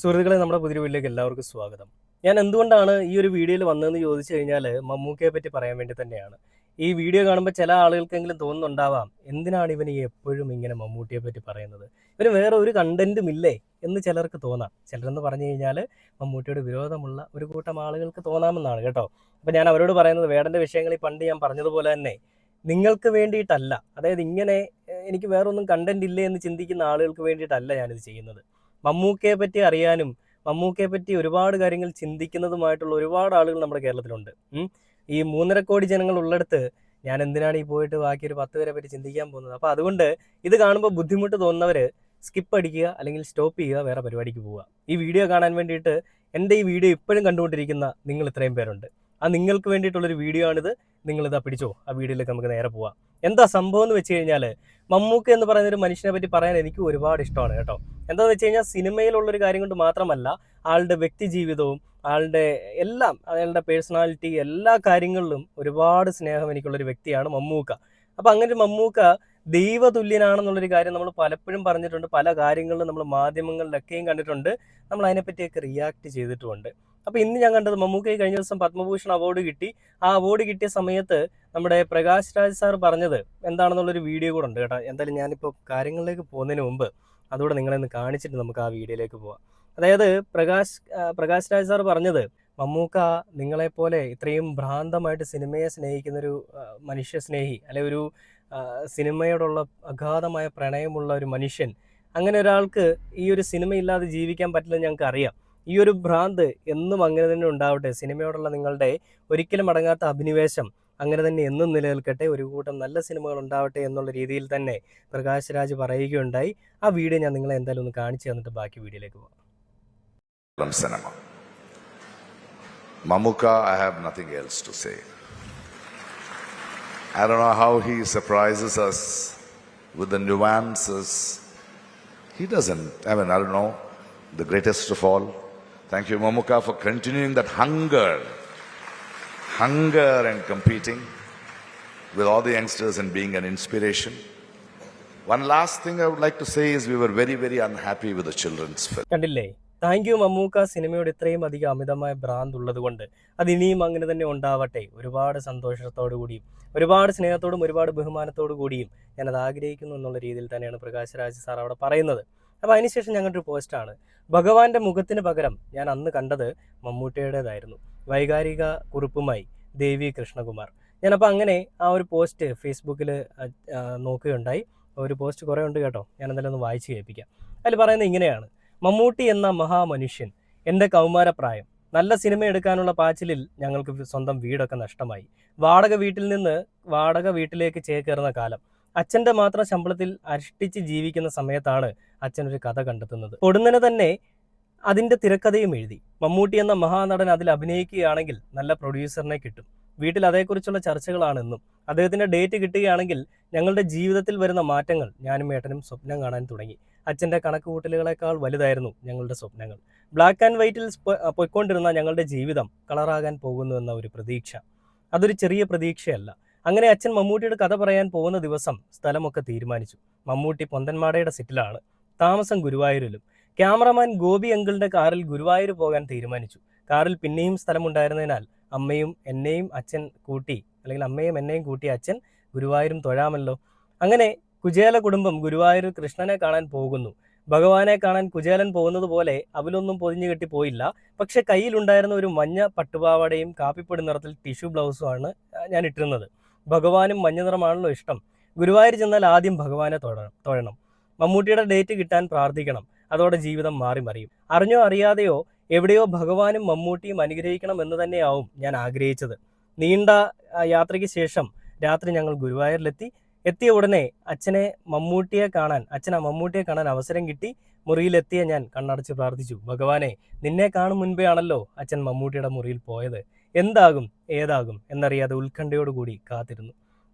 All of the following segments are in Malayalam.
സുഹൃത്തുക്കളെ, നമ്മുടെ പുതിയ വീട്ടിലേക്ക് എല്ലാവർക്കും സ്വാഗതം. ഞാൻ എന്തുകൊണ്ടാണ് ഈ ഒരു വീഡിയോയിൽ വന്നതെന്ന് ചോദിച്ചു കഴിഞ്ഞാൽ മമ്മൂക്കയെ പറ്റി പറയാൻ വേണ്ടി തന്നെയാണ്. ഈ വീഡിയോ കാണുമ്പോൾ ചില ആളുകൾക്കെങ്കിലും തോന്നുന്നുണ്ടാവാം, എന്തിനാണ് ഇവൻ ഈ എപ്പോഴും ഇങ്ങനെ മമ്മൂട്ടിയെ പറ്റി പറയുന്നത്, ഇവന് വേറെ ഒരു കണ്ടന്റും ഇല്ലേ എന്ന് ചിലർക്ക് തോന്നാം. ചിലരെന്ന് പറഞ്ഞു കഴിഞ്ഞാൽ മമ്മൂട്ടിയുടെ വിരോധമുള്ള ഒരു കൂട്ടം ആളുകൾക്ക് തോന്നാമെന്നാണ് കേട്ടോ. അപ്പം ഞാൻ അവരോട് പറയുന്നത്, വേടൻ്റെ വിഷയങ്ങളിൽ പണ്ട് ഞാൻ പറഞ്ഞതുപോലെ തന്നെ നിങ്ങൾക്ക് വേണ്ടിയിട്ടല്ല, അതായത് ഇങ്ങനെ എനിക്ക് വേറൊന്നും കണ്ടന്റ് ഇല്ലേ എന്ന് ചിന്തിക്കുന്ന ആളുകൾക്ക് വേണ്ടിയിട്ടല്ല ഞാനിത് ചെയ്യുന്നത്. മമ്മൂക്കയെ പറ്റി അറിയാനും മമ്മൂക്കയെ പറ്റി ഒരുപാട് കാര്യങ്ങൾ ചിന്തിക്കുന്നതുമായിട്ടുള്ള ഒരുപാട് ആളുകൾ നമ്മുടെ കേരളത്തിലുണ്ട്. ഈ 3.5 കോടി ജനങ്ങൾ ഉള്ളിടത്ത് ഞാൻ എന്തിനാണ് ഈ പോയിട്ട് ബാക്കി ഒരു 10 പേരെ പറ്റി ചിന്തിക്കാൻ പോകുന്നത്? അപ്പോൾ അതുകൊണ്ട് ഇത് കാണുമ്പോൾ ബുദ്ധിമുട്ട് തോന്നുന്നവർ സ്കിപ്പ് അടിക്കുക, അല്ലെങ്കിൽ സ്റ്റോപ്പ് ചെയ്യുക, വേറെ പരിപാടിക്ക് പോവുക. ഈ വീഡിയോ കാണാൻ വേണ്ടിയിട്ട് എൻ്റെ ഈ വീഡിയോ ഇപ്പോഴും കണ്ടുകൊണ്ടിരിക്കുന്ന നിങ്ങൾ ഇത്രയും പേരുണ്ട്. ആ നിങ്ങൾക്ക് വേണ്ടിയിട്ടുള്ളൊരു വീഡിയോ ആണിത്. നിങ്ങളിതാ പിടിച്ചോ, ആ വീഡിയോയിലേക്ക് നമുക്ക് നേരെ പോവാം. എന്താ സംഭവം എന്ന് വെച്ച് കഴിഞ്ഞാൽ, മമ്മൂക്ക എന്ന് പറയുന്ന ഒരു മനുഷ്യനെ പറ്റി പറയാൻ എനിക്ക് ഒരുപാട് ഇഷ്ടമാണ് കേട്ടോ. എന്താണെന്ന് വെച്ച് കഴിഞ്ഞാൽ, സിനിമയിലുള്ളൊരു കാര്യം കൊണ്ട് മാത്രമല്ല, ആളുടെ വ്യക്തി ജീവിതവും ആളുടെ എല്ലാം, അയാളുടെ പേഴ്സണാലിറ്റി, എല്ലാ കാര്യങ്ങളിലും ഒരുപാട് സ്നേഹം എനിക്കുള്ളൊരു വ്യക്തിയാണ് മമ്മൂക്ക. അപ്പം അങ്ങനെ ഒരു മമ്മൂക്ക ദൈവതുല്യനാണെന്നുള്ളൊരു കാര്യം നമ്മൾ പലപ്പോഴും പറഞ്ഞിട്ടുണ്ട്. പല കാര്യങ്ങളിലും നമ്മൾ മാധ്യമങ്ങളിലൊക്കെയും കണ്ടിട്ടുണ്ട്. നമ്മൾ അതിനെപ്പറ്റിയൊക്കെ റിയാക്ട് ചെയ്തിട്ടുമുണ്ട്. അപ്പോൾ ഇന്ന് ഞാൻ കണ്ടത്, മമ്മൂക്കയ്ക്ക് കഴിഞ്ഞ ദിവസം പത്മഭൂഷൺ അവാർഡ് കിട്ടി. ആ അവാർഡ് കിട്ടിയ സമയത്ത് നമ്മുടെ പ്രകാശ് രാജ് സാർ പറഞ്ഞത് എന്താണെന്നുള്ളൊരു വീഡിയോ കൂടെ ഉണ്ട് കേട്ടോ. എന്തായാലും ഞാനിപ്പോൾ കാര്യങ്ങളിലേക്ക് പോകുന്നതിന് മുമ്പ് അതുകൂടെ നിങ്ങളെ കാണിച്ചിട്ട് നമുക്ക് ആ വീഡിയോയിലേക്ക് പോവാം. അതായത് പ്രകാശ് രാജ് സാർ പറഞ്ഞത്, മമ്മൂക്ക നിങ്ങളെപ്പോലെ ഇത്രയും ഭ്രാന്തമായിട്ട് സിനിമയെ സ്നേഹിക്കുന്നൊരു മനുഷ്യ സ്നേഹി, അല്ലെ ഒരു സിനിമയോടുള്ള അഗാധമായ പ്രണയമുള്ള ഒരു മനുഷ്യൻ, അങ്ങനെ ഒരാൾക്ക് ഈ ഒരു സിനിമ ഇല്ലാതെ ജീവിക്കാൻ പറ്റില്ലെന്ന് ഞങ്ങൾക്ക് അറിയാം. ഈ ഒരു ഭ്രാന്ത് എന്നും അങ്ങനെ തന്നെ ഉണ്ടാവട്ടെ. സിനിമയോടുള്ള നിങ്ങളുടെ ഒരിക്കലും അടങ്ങാത്ത അഭിനിവേശം അങ്ങനെ തന്നെ എന്നും നിലനിൽക്കട്ടെ. ഒരു കൂട്ടം നല്ല സിനിമകൾ ഉണ്ടാവട്ടെ എന്നുള്ള രീതിയിൽ തന്നെ പ്രകാശ് രാജ് പറയുകയുണ്ടായി. ആ വീഡിയോ ഞാൻ നിങ്ങളെ എന്തായാലും ഒന്ന് കാണിച്ചു തന്നിട്ട് ബാക്കി വീഡിയോയിലേക്ക് പോകാം. Cinema. Mamuka, I have nothing else to say. I don't know how he surprises us with the nuances. He doesn't, I don't know, the greatest of all. Thank you, Mamuka, for continuing that hunger and competing with all the youngsters and being an inspiration. One last thing I would like to say is we were very, very unhappy with the children's film. കണ്ടില്ലേ? Thank you Mammookka. സിനിമയോട് ഇത്രയും അധികം അമിതമായ ഭ്രാന്ത് ഉള്ളത് കൊണ്ട് അത് ഇനിയും അങ്ങനെ തന്നെ ഉണ്ടാവട്ടെ. ഒരുപാട് സന്തോഷത്തോടു കൂടിയും ഒരുപാട് സ്നേഹത്തോടും ഒരുപാട് ബഹുമാനത്തോടു കൂടിയും ഞാനത് ആഗ്രഹിക്കുന്നു എന്നുള്ള രീതിയിൽ തന്നെയാണ് പ്രകാശ് രാജ് സാർ അവിടെ പറയുന്നത്. അപ്പോൾ അതിനുശേഷം ഞങ്ങളുടെ ഒരു പോസ്റ്റാണ്, ഭഗവാന്റെ മുഖത്തിന് പകരം ഞാൻ അന്ന് കണ്ടത് മമ്മൂട്ടിയുടേതായിരുന്നു, വൈകാരിക കുറിപ്പുമായി ദേവി കൃഷ്ണകുമാർ. ഞാനപ്പോൾ അങ്ങനെ ആ ഒരു പോസ്റ്റ് ഫേസ്ബുക്കിൽ നോക്കുകയുണ്ടായി. ഒരു പോസ്റ്റ് കുറേ ഉണ്ട് കേട്ടോ, ഞാൻ എന്തായാലും ഒന്ന് വായിച്ച് കേൾപ്പിക്കാം. അതിൽ പറയുന്നത് ഇങ്ങനെയാണ്: മമ്മൂട്ടി എന്ന മഹാമനുഷ്യൻ, എൻ്റെ കൗമാരപ്രായം, നല്ല സിനിമ എടുക്കാനുള്ള പാച്ചിലിൽ ഞങ്ങൾക്ക് സ്വന്തം വീടൊക്കെ നഷ്ടമായി. വാടക വീട്ടിലേക്ക് ചേക്കേറുന്ന കാലം. അച്ഛൻ്റെ മാത്രം ശമ്പളത്തിൽ അഷ്ടിച്ച് ജീവിക്കുന്ന സമയത്താണ് അച്ഛനൊരു കഥ കണ്ടെത്തുന്നത്. പൊടുന്നനെ തന്നെ അതിൻ്റെ തിരക്കഥയും എഴുതി. മമ്മൂട്ടി എന്ന മഹാനടൻ അതിൽ അഭിനയിക്കുകയാണെങ്കിൽ നല്ല പ്രൊഡ്യൂസറിനെ കിട്ടും. വീട്ടിൽ അതേക്കുറിച്ചുള്ള ചർച്ചകളാണ് എന്നും. അദ്ദേഹത്തിൻ്റെ ഡേറ്റ് കിട്ടുകയാണെങ്കിൽ ഞങ്ങളുടെ ജീവിതത്തിൽ വരുന്ന മാറ്റങ്ങൾ ഞാനും ഏട്ടനും സ്വപ്നം കാണാൻ തുടങ്ങി. അച്ഛൻ്റെ കണക്കുകൂട്ടലുകളെക്കാൾ വലുതായിരുന്നു ഞങ്ങളുടെ സ്വപ്നങ്ങൾ. ബ്ലാക്ക് ആൻഡ് വൈറ്റിൽ പൊയ്ക്കൊണ്ടിരുന്ന ഞങ്ങളുടെ ജീവിതം കളറാകാൻ പോകുന്നു എന്ന ഒരു പ്രതീക്ഷ, അതൊരു ചെറിയ പ്രതീക്ഷയല്ല. അങ്ങനെ അച്ഛൻ മമ്മൂട്ടിയുടെ കഥ പറയാൻ പോകുന്ന ദിവസം സ്ഥലമൊക്കെ തീരുമാനിച്ചു. മമ്മൂട്ടി പൊന്തന്മാടയുടെ സെറ്റിലാണ്, താമസം ഗുരുവായൂരിലും. ക്യാമറമാൻ ഗോപി അങ്കിളിൻ്റെ കാറിൽ ഗുരുവായൂർ പോകാൻ തീരുമാനിച്ചു. കാറിൽ പിന്നെയും സ്ഥലമുണ്ടായിരുന്നതിനാൽ അമ്മയും എന്നെയും കൂട്ടി അച്ഛൻ ഗുരുവായൂരും തൊഴാമല്ലോ. അങ്ങനെ കുചേല കുടുംബം ഗുരുവായൂർ കൃഷ്ണനെ കാണാൻ പോകുന്നു. ഭഗവാനെ കാണാൻ കുചേലൻ പോകുന്നത് പോലെ അവലൊന്നും പൊതിഞ്ഞു കെട്ടി പോയില്ല. പക്ഷെ കയ്യിലുണ്ടായിരുന്ന ഒരു മഞ്ഞ പട്ടുപാവാടയും കാപ്പിപ്പൊടി നിറത്തിൽ ടിഷ്യൂ ബ്ലൗസുമാണ് ഞാൻ ഇട്ടിരുന്നത്. ഭഗവാനും മഞ്ഞ നിറമാണല്ലോ ഇഷ്ടം. ഗുരുവായൂർ ചെന്നാൽ ആദ്യം ഭഗവാനെ തൊഴണം. മമ്മൂട്ടിയുടെ ഡേറ്റ് കിട്ടാൻ പ്രാർത്ഥിക്കണം. അതോടെ ജീവിതം മാറി മറിയും. അറിഞ്ഞോ അറിയാതെയോ എവിടെയോ ഭഗവാനും മമ്മൂട്ടിയും അനുഗ്രഹിക്കണം എന്ന് തന്നെയാവും ഞാൻ ആഗ്രഹിച്ചത്. നീണ്ട യാത്രയ്ക്ക് ശേഷം രാത്രി ഞങ്ങൾ ഗുരുവായൂരിലെത്തി. എത്തിയ ഉടനെ അച്ഛനെ മമ്മൂട്ടിയെ കാണാൻ അവസരം കിട്ടി. മുറിയിലെത്തിയ ഞാൻ കണ്ണടച്ച് പ്രാർത്ഥിച്ചു, ഭഗവാനെ, നിന്നെ കാണും മുൻപേ ആണല്ലോ അച്ഛൻ മമ്മൂട്ടിയുടെ മുറിയിൽ പോയത്. എന്താകും ഏതാകും എന്നറിയാതെ ഉത്കണ്ഠയോടുകൂടി കാത്തിരുന്നു.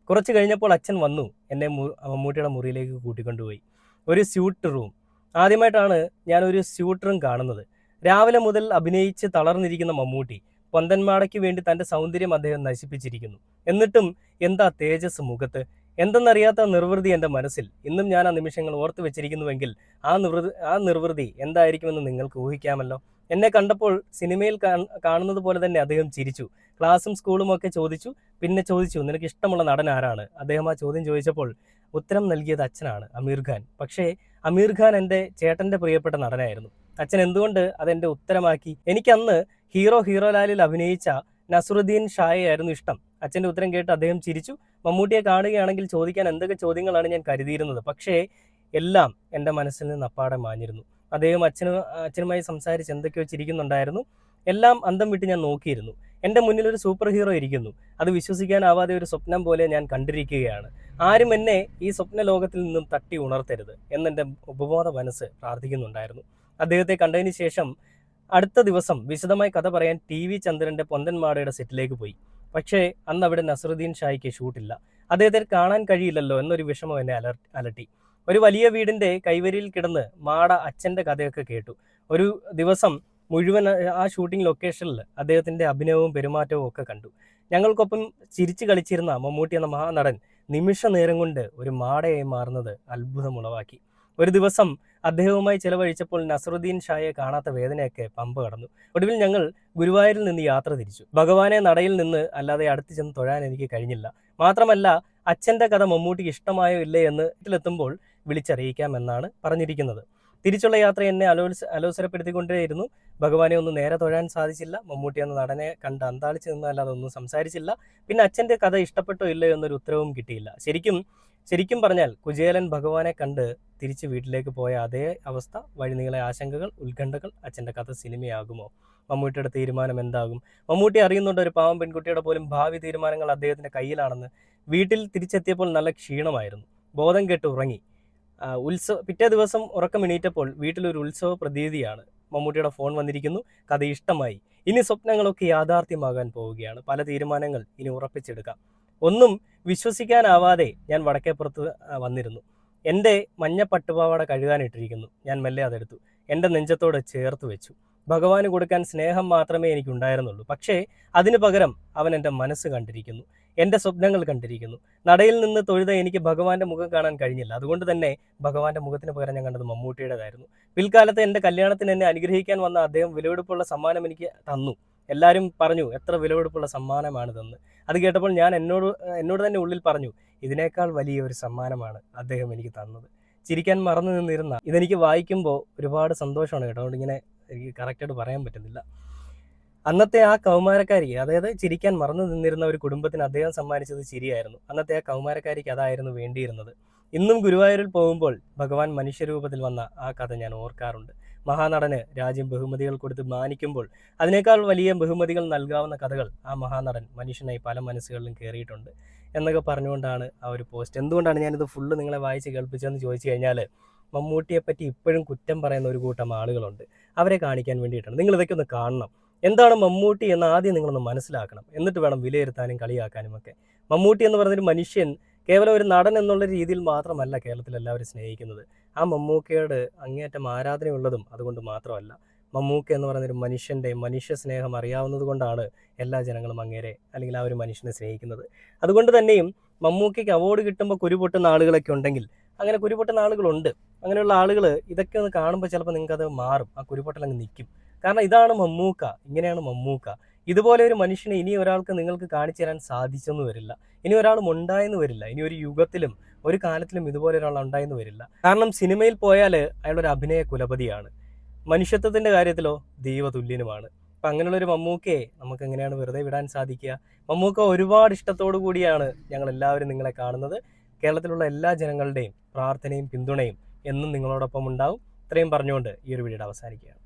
കുറച്ച് കഴിഞ്ഞപ്പോൾ അച്ഛൻ വന്നു. എന്നെ മമ്മൂട്ടിയുടെ മുറിയിലേക്ക് കൂട്ടിക്കൊണ്ടുപോയി. ഒരു സ്യൂട്ട് റൂം. ആദ്യമായിട്ടാണ് ഞാൻ ഒരു സ്യൂട്ട് റൂം കാണുന്നത്. രാവിലെ മുതൽ അഭിനയിച്ച് തളർന്നിരിക്കുന്ന മമ്മൂട്ടി പൊന്തന്മാടയ്ക്ക് വേണ്ടി തൻ്റെ സൗന്ദര്യം അദ്ദേഹം നശിപ്പിച്ചിരിക്കുന്നു. എന്നിട്ടും എന്താ തേജസ് മുഖത്ത്! എന്തെന്നറിയാത്ത നിർവൃതി എൻ്റെ മനസ്സിൽ ഇന്നും ഞാൻ ആ നിമിഷങ്ങൾ ഓർത്തു വെച്ചിരിക്കുന്നുവെങ്കിൽ ആ നിർവൃതി എന്തായിരിക്കുമെന്ന് നിങ്ങൾക്ക് ഊഹിക്കാമല്ലോ. എന്നെ കണ്ടപ്പോൾ സിനിമയിൽ കാണുന്നത് പോലെ തന്നെ അദ്ദേഹം ചിരിച്ചു. ക്ലാസ്സും സ്കൂളും ഒക്കെ ചോദിച്ചു. പിന്നെ ചോദിച്ചു, നിനക്ക് ഇഷ്ടമുള്ള നടൻ ആരാണ്? അദ്ദേഹം ആ ചോദ്യം ചോദിച്ചപ്പോൾ ഉത്തരം നൽകിയത് അച്ഛനാണ്, അമീർ ഖാൻ. പക്ഷേ അമീർ ഖാൻ എൻ്റെ ചേട്ടൻ്റെ പ്രിയപ്പെട്ട നടനായിരുന്നു. അച്ഛൻ എന്തുകൊണ്ട് അതെൻ്റെ ഉത്തരമാക്കി? എനിക്കന്ന് ഹീറോലാലിൽ അഭിനയിച്ച നസറുദ്ദീൻ ഷായെയായിരുന്നു ഇഷ്ടം. അച്ഛൻ്റെ ഉത്തരം കേട്ട് അദ്ദേഹം ചിരിച്ചു. മമ്മൂട്ടിയെ കാണുകയാണെങ്കിൽ ചോദിക്കാൻ എന്തൊക്കെ ചോദ്യങ്ങളാണ് ഞാൻ കരുതിയിരുന്നത്. പക്ഷേ എല്ലാം എൻ്റെ മനസ്സിൽ നിന്ന് അപ്പാടെ മാഞ്ഞിരുന്നു. അദ്ദേഹം അച്ഛനുമായി സംസാരിച്ച് എന്തൊക്കെയോ ചിരിക്കുന്നുണ്ടായിരുന്നു. എല്ലാം അന്തം വിട്ട് ഞാൻ നോക്കിയിരുന്നു. എൻ്റെ മുന്നിൽ ഒരു സൂപ്പർ ഹീറോ ഇരിക്കുന്നു. അത് വിശ്വസിക്കാനാവാതെ ഒരു സ്വപ്നം പോലെ ഞാൻ കണ്ടിരിക്കുകയാണ്. ആരും എന്നെ ഈ സ്വപ്ന ലോകത്തിൽ നിന്നും തട്ടി ഉണർത്തരുത് എന്നെൻ്റെ ഉപബോധ മനസ്സ് പ്രാർത്ഥിക്കുന്നുണ്ടായിരുന്നു. അദ്ദേഹത്തെ കണ്ടതിന് ശേഷം അടുത്ത ദിവസം വിശദമായി കഥ പറയാൻ TV ചന്ദ്രൻ്റെ പൊന്തൻമാടയുടെ സെറ്റിലേക്ക് പോയി. പക്ഷേ അന്ന് അവിടെ നസറുദ്ദീൻ ഷായ്ക്ക് ഷൂട്ടില്ല. അദ്ദേഹത്തെ കാണാൻ കഴിയില്ലല്ലോ എന്നൊരു വിഷമം എന്നെ അലട്ടി. ഒരു വലിയ വീടിൻ്റെ കൈവരിയിൽ കിടന്ന് മാട അച്ഛൻ്റെ കഥയൊക്കെ കേട്ടു. ഒരു ദിവസം മുഴുവൻ ആ ഷൂട്ടിംഗ് ലൊക്കേഷനിൽ അദ്ദേഹത്തിൻ്റെ അഭിനയവും പെരുമാറ്റവും ഒക്കെ കണ്ടു. ഞങ്ങൾക്കൊപ്പം ചിരിച്ചു കളിച്ചിരുന്ന മമ്മൂട്ടി എന്ന മഹാനടൻ നിമിഷ നേരം കൊണ്ട് ഒരു മാടയായി മാറുന്നത് അത്ഭുതമുളവാക്കി. ഒരു ദിവസം അദ്ദേഹവുമായി ചെലവഴിച്ചപ്പോൾ നസറുദ്ദീൻ ഷായെ കാണാത്ത വേദനയൊക്കെ പമ്പ കടന്നു. ഒടുവിൽ ഞങ്ങൾ ഗുരുവായൂരിൽ നിന്ന് യാത്ര തിരിച്ചു. ഭഗവാനെ നടയിൽ നിന്ന് അല്ലാതെ അടുത്ത് ചെന്ന് തൊഴാൻ എനിക്ക് കഴിഞ്ഞില്ല. മാത്രമല്ല അച്ഛൻ്റെ കഥ മമ്മൂട്ടിക്ക് ഇഷ്ടമായോ ഇല്ലേ എന്ന് വീട്ടിലെത്തുമ്പോൾ വിളിച്ചറിയിക്കാമെന്നാണ് പറഞ്ഞിരിക്കുന്നത്. തിരിച്ചുള്ള യാത്ര എന്നെ അലോസരപ്പെടുത്തിക്കൊണ്ടേയിരുന്നു. ഭഗവാനെ ഒന്ന് നേരെ തൊഴാൻ സാധിച്ചില്ല. മമ്മൂട്ടി എന്ന നടനെ കണ്ട് അന്താളിച്ച് നിന്നല്ലാതെ ഒന്നും സംസാരിച്ചില്ല. പിന്നെ അച്ഛൻ്റെ കഥ ഇഷ്ടപ്പെട്ടോ ഇല്ലയോ എന്നൊരു ഉത്തരവും കിട്ടിയില്ല. ശരിക്കും പറഞ്ഞാൽ കുചേലൻ ഭഗവാനെ കണ്ട് തിരിച്ച് വീട്ടിലേക്ക് പോയ അതേ അവസ്ഥ, വഴിനീളെ ആശങ്കകൾ, ഉത്കണ്ഠകൾ. അച്ഛൻ്റെ കഥ സിനിമയാകുമോ? മമ്മൂട്ടിയുടെ തീരുമാനം എന്താകും? മമ്മൂട്ടി അറിയുന്നുണ്ട് ഒരു പാവം പെൺകുട്ടിയുടെ പോലും ഭാവി തീരുമാനങ്ങൾ അദ്ദേഹത്തിൻ്റെ കയ്യിലാണെന്ന്. വീട്ടിൽ തിരിച്ചെത്തിയപ്പോൾ നല്ല ക്ഷീണമായിരുന്നു. ബോധം കെട്ട് ഉറങ്ങി. പിറ്റേ ദിവസം ഉറക്കം എണീറ്റപ്പോൾ വീട്ടിലൊരു ഉത്സവ പ്രതീതിയാണ്. മമ്മൂട്ടിയുടെ ഫോൺ വന്നിരിക്കുന്നു. കഥ ഇഷ്ടമായി. ഇനി സ്വപ്നങ്ങളൊക്കെ യാഥാർത്ഥ്യമാകാൻ പോവുകയാണ്. പല തീരുമാനങ്ങൾ ഇനി ഉറപ്പിച്ചെടുക്കാം. ഒന്നും വിശ്വസിക്കാനാവാതെ ഞാൻ വടക്കേപ്പുറത്ത് വന്നിരുന്നു. എൻ്റെ മഞ്ഞ പട്ടുപാവാട കഴുകാനിട്ടിരിക്കുന്നു. ഞാൻ മെല്ലെ അതെടുത്തു എൻ്റെ നെഞ്ചത്തോട് ചേർത്ത് വെച്ചു. ഭഗവാന് കൊടുക്കാൻ സ്നേഹം മാത്രമേ എനിക്കുണ്ടായിരുന്നുള്ളൂ. പക്ഷേ അതിനു പകരം അവൻ എൻ്റെ മനസ്സ് കണ്ടിരിക്കുന്നു, എൻ്റെ സ്വപ്നങ്ങൾ കണ്ടിരിക്കുന്നു. നടയിൽ നിന്ന് തൊഴുത എനിക്ക് ഭഗവാന്റെ മുഖം കാണാൻ കഴിഞ്ഞില്ല. അതുകൊണ്ട് തന്നെ ഭഗവാന്റെ മുഖത്തിന് പകരം ഞാൻ കണ്ടത് മമ്മൂട്ടിയുടേതായിരുന്നു. പിൽക്കാലത്ത് എൻ്റെ കല്യാണത്തിന് എന്നെ അനുഗ്രഹിക്കാൻ വന്ന അദ്ദേഹം വിലപിടിപ്പുള്ള സമ്മാനം എനിക്ക് തന്നു. എല്ലാവരും പറഞ്ഞു എത്ര വിലപിടിപ്പുള്ള സമ്മാനമാണിതെന്ന്. അത് കേട്ടപ്പോൾ ഞാൻ എന്നോട് തന്നെ ഉള്ളിൽ പറഞ്ഞു, ഇതിനേക്കാൾ വലിയൊരു സമ്മാനമാണ് അദ്ദേഹം എനിക്ക് തന്നത്. ചിരിക്കാൻ മറന്നു നിന്നിരുന്ന ഇതെനിക്ക് വായിക്കുമ്പോൾ ഒരുപാട് സന്തോഷമാണ് കേട്ടോ. അതുകൊണ്ട് ഇങ്ങനെ എനിക്ക് കറക്റ്റായിട്ട് പറയാൻ പറ്റുന്നില്ല. അന്നത്തെ ആ കൗമാരക്കാരി, അതായത് ചിരിക്കാൻ മറന്നു നിന്നിരുന്ന ഒരു കുടുംബത്തിന് അദ്ദേഹം സമ്മാനിച്ചത് ചിരിയായിരുന്നു. അന്നത്തെ ആ കൗമാരക്കാരിക്ക് അതായിരുന്നു വേണ്ടിയിരുന്നത്. ഇന്നും ഗുരുവായൂരിൽ പോകുമ്പോൾ ഭഗവാൻ മനുഷ്യരൂപത്തിൽ വന്ന ആ കഥ ഞാൻ ഓർക്കാറുണ്ട്. മഹാനടന് രാജ്യം ബഹുമതികൾ കൊടുത്ത് മാനിക്കുമ്പോൾ അതിനേക്കാൾ വലിയ ബഹുമതികൾ നൽകാവുന്ന കഥകൾ ആ മഹാനടൻ മനുഷ്യനായി പല മനസ്സുകളിലും കയറിയിട്ടുണ്ട് എന്നൊക്കെ പറഞ്ഞുകൊണ്ടാണ് ആ ഒരു പോസ്റ്റ്. എന്തുകൊണ്ടാണ് ഞാനിത് ഫുള്ള് നിങ്ങളെ വായിച്ച് കേൾപ്പിച്ചതെന്ന് ചോദിച്ചു കഴിഞ്ഞാൽ, മമ്മൂട്ടിയെപ്പറ്റി ഇപ്പോഴും കുറ്റം പറയുന്ന ഒരു കൂട്ടം ആളുകളുണ്ട്. അവരെ കാണിക്കാൻ വേണ്ടിയിട്ടാണ്. നിങ്ങൾ ഇതൊക്കെ ഒന്ന് കാണണം. എന്താണ് മമ്മൂട്ടി എന്ന് ആദ്യം നിങ്ങളൊന്ന് മനസ്സിലാക്കണം. എന്നിട്ട് വേണം വിലയിരുത്താനും കളിയാക്കാനും ഒക്കെ. മമ്മൂട്ടി എന്ന് പറഞ്ഞൊരു മനുഷ്യൻ കേവലം ഒരു നടൻ എന്നുള്ള രീതിയിൽ മാത്രമല്ല കേരളത്തിൽ എല്ലാവരും സ്നേഹിക്കുന്നത്. ആ മമ്മൂക്കയോട് അങ്ങേയറ്റം ആരാധനയുള്ളതും അതുകൊണ്ട് മാത്രമല്ല. മമ്മൂക്ക എന്ന് പറയുന്നൊരു മനുഷ്യൻ്റെ മനുഷ്യ സ്നേഹം അറിയാവുന്നത് കൊണ്ടാണ് എല്ലാ ജനങ്ങളും അങ്ങേരെ അല്ലെങ്കിൽ ആ ഒരു മനുഷ്യനെ സ്നേഹിക്കുന്നത്. അതുകൊണ്ട് തന്നെയും മമ്മൂക്കയ്ക്ക് അവാർഡ് കിട്ടുമ്പോൾ കുരുപൊട്ടുന്ന ആളുകളൊക്കെ ഉണ്ടെങ്കിൽ, അങ്ങനെ കുരുപൊട്ടുന്ന ആളുകളുണ്ട്. അങ്ങനെയുള്ള ആളുകൾ ഇതൊക്കെ ഒന്ന് കാണുമ്പോൾ ചിലപ്പോൾ നിങ്ങൾക്കത് മാറും. ആ കുരുപൊട്ടലങ്ങ് നിൽക്കും. കാരണം ഇതാണ് മമ്മൂക്ക, ഇങ്ങനെയാണ് മമ്മൂക്ക. ഇതുപോലെ ഒരു മനുഷ്യനെ ഇനി ഒരാൾക്ക് നിങ്ങൾക്ക് കാണിച്ചു തരാൻ സാധിച്ചെന്ന് വരില്ല. ഇനി ഒരാളും ഉണ്ടായെന്ന് വരില്ല. ഇനി ഒരു യുഗത്തിലും ഒരു കാലത്തിലും ഇതുപോലെ ഒരാൾ ഉണ്ടായെന്ന് വരില്ല. കാരണം സിനിമയിൽ പോയാൽ അയാളൊരു അഭിനയ കുലപതിയാണ്. മനുഷ്യത്വത്തിൻ്റെ കാര്യത്തിലോ ദൈവതുല്യനുമാണ്. അപ്പം അങ്ങനെയുള്ളൊരു മമ്മൂക്കയെ നമുക്ക് എങ്ങനെയാണ് വെറുതെ വിടാൻ സാധിക്കുക? മമ്മൂക്ക ഒരുപാട് ഇഷ്ടത്തോടു കൂടിയാണ് ഞങ്ങളെല്ലാവരും നിങ്ങളെ കാണുന്നത്. കേരളത്തിലുള്ള എല്ലാ ജനങ്ങളുടെയും പ്രാർത്ഥനയും പിന്തുണയും എന്നും നിങ്ങളോടൊപ്പം ഉണ്ടാവും. ഇത്രയും പറഞ്ഞുകൊണ്ട് ഈ ഒരു വീഡിയോ അവസാനിക്കുകയാണ്.